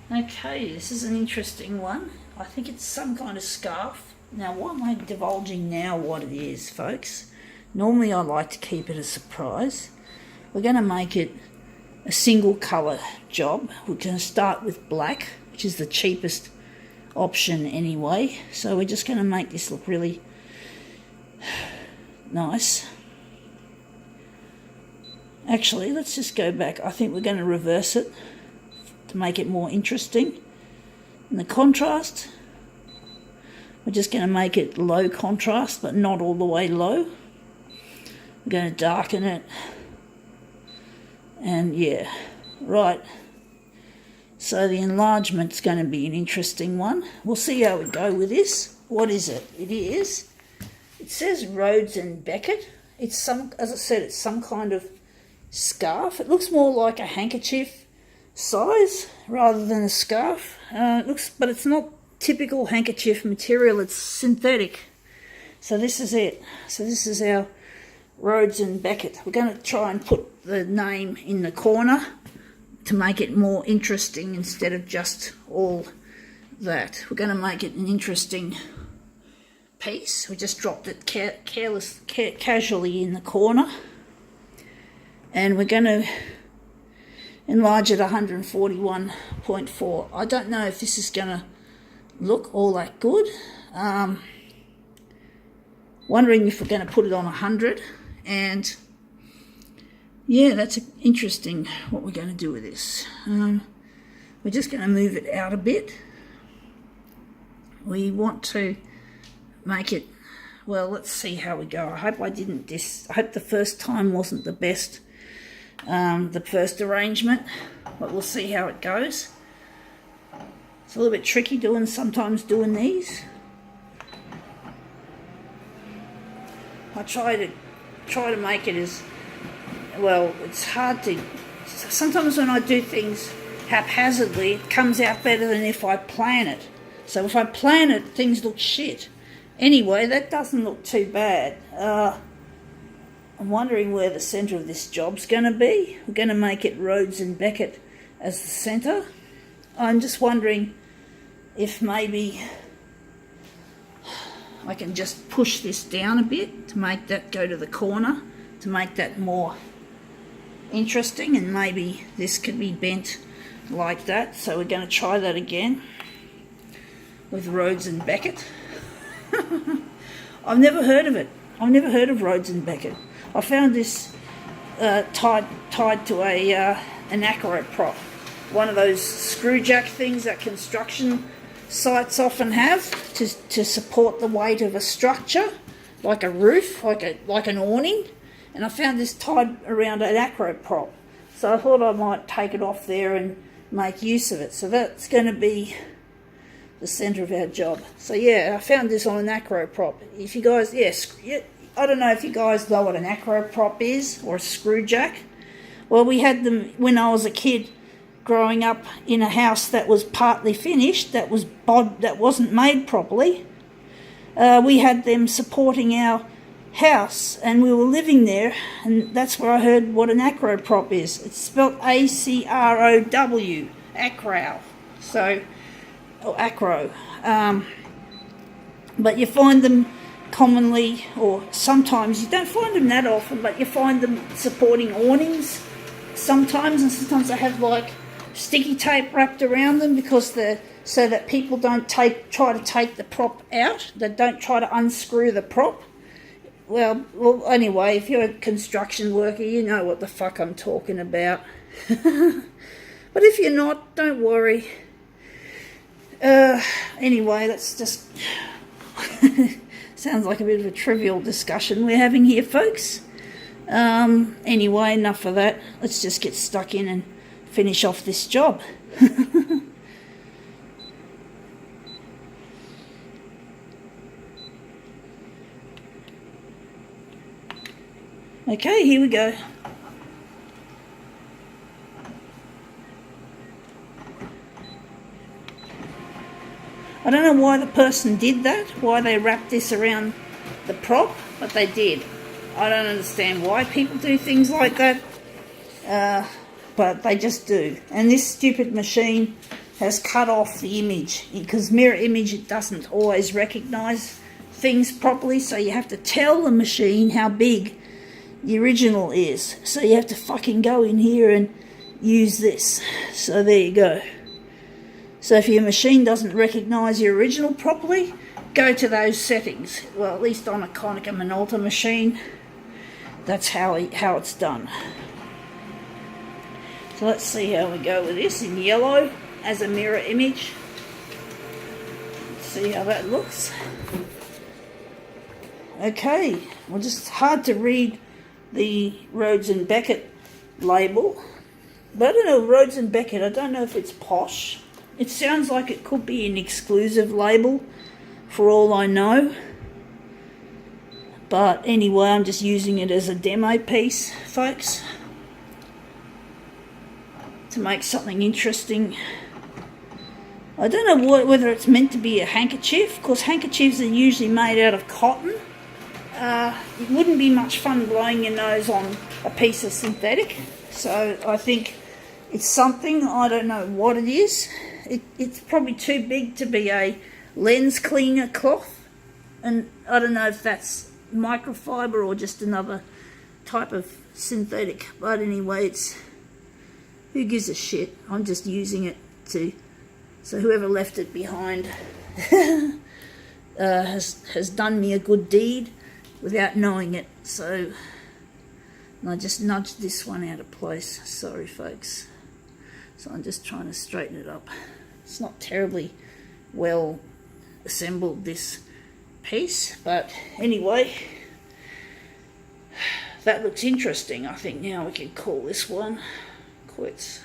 Okay, this is an interesting one. I think it's some kind of scarf. Now, why am I divulging now what it is, folks? Normally I like to keep it a surprise. We're going to make it a single colour job. We're going to start with black, which is the cheapest option anyway. So we're just going to make this look really nice. Actually, let's just go back. I think we're going to reverse it to make it more interesting. And the contrast, we're just going to make it low contrast, but not all the way low. We're going to darken it. And yeah, right. So the enlargement's going to be an interesting one. We'll see how we go with this. What is it? It says Rhodes and Beckett. It's some, as I said, it's some kind of scarf. It looks more like a handkerchief size rather than a scarf. But it's not typical handkerchief material. It's synthetic. So this is it. So this is our Rhodes and Beckett. We're going to try and put the name in the corner to make it more interesting instead of just all that. We're going to make it an interesting piece. We just dropped it casually in the corner, and we're going to enlarge it 141.4. I don't know if this is going to look all that good. Wondering if we're going to put it on 100, and yeah, that's interesting what we're going to do with this. We're just going to move it out a bit. We want to make it, well, let's see how we go. I hope I hope the first time wasn't the best, the first arrangement, but we'll see how it goes. It's a little bit tricky sometimes doing these. I try to make it as well. It's hard to. Sometimes when I do things haphazardly, it comes out better than if I plan it. So if I plan it, things look shit. Anyway, that doesn't look too bad. I'm wondering where the centre of this job's going to be. We're going to make it Rhodes and Beckett as the centre. I'm just wondering if maybe I can just push this down a bit to make that go to the corner, to make that more interesting, and maybe this could be bent like that. So we're going to try that again with Rhodes and Beckett. I've never heard of it. I've never heard of Rhodes and Beckett. I found this tied to an Acro prop, one of those screw jack things that construction sites often have to support the weight of a structure, like a roof, like an awning. And I found this tied around an Acro prop, so I thought I might take it off there and make use of it. So that's going to be the centre of our job. So yeah, I found this on an Acro prop. If you guys, I don't know if you guys know what an Acro prop is, or a screw jack. Well, we had them when I was a kid, growing up in a house that was partly finished, that wasn't made properly. We had them supporting our house, and we were living there, and that's where I heard what an Acro prop is. It's spelled A-C-R-O-W, Acro. So, Acro. But you find them commonly, or sometimes you don't find them that often, but you find them supporting awnings sometimes, and sometimes they have like sticky tape wrapped around them so that people don't try to take the prop out. They don't try to unscrew the prop. Well, anyway, if you're a construction worker, you know what the fuck I'm talking about. But if you're not, don't worry. Anyway, that's just sounds like a bit of a trivial discussion we're having here, folks. Anyway, enough of that. Let's just get stuck in and finish off this job. Okay, here we go. I don't know why the person did that, why they wrapped this around the prop, but they did. I don't understand why people do things like that, but they just do. And this stupid machine has cut off the image, because mirror image, it doesn't always recognize things properly, so you have to tell the machine how big the original is. So you have to fucking go in here and use this. So there you go. So if your machine doesn't recognize your original properly, go to those settings. Well, at least on a Konica Minolta machine, that's how it's done. So let's see how we go with this in yellow as a mirror image. Let's see how that looks. Okay, well, just hard to read the Rhodes and Beckett label. But I don't know, Rhodes and Beckett, I don't know if it's posh. It sounds like it could be an exclusive label, for all I know. But anyway, I'm just using it as a demo piece, folks, to make something interesting. I don't know whether it's meant to be a handkerchief. Of course, handkerchiefs are usually made out of cotton. It wouldn't be much fun blowing your nose on a piece of synthetic. So I think it's something, I don't know what it is. It's probably too big to be a lens cleaner cloth. And I don't know if that's microfiber or just another type of synthetic. But anyway, who gives a shit? I'm just using it to... So whoever left it behind has done me a good deed without knowing it. So and I just nudged this one out of place. Sorry, folks. So I'm just trying to straighten it up. It's not terribly well assembled, this piece, but anyway, that looks interesting. I think now we can call this one quits.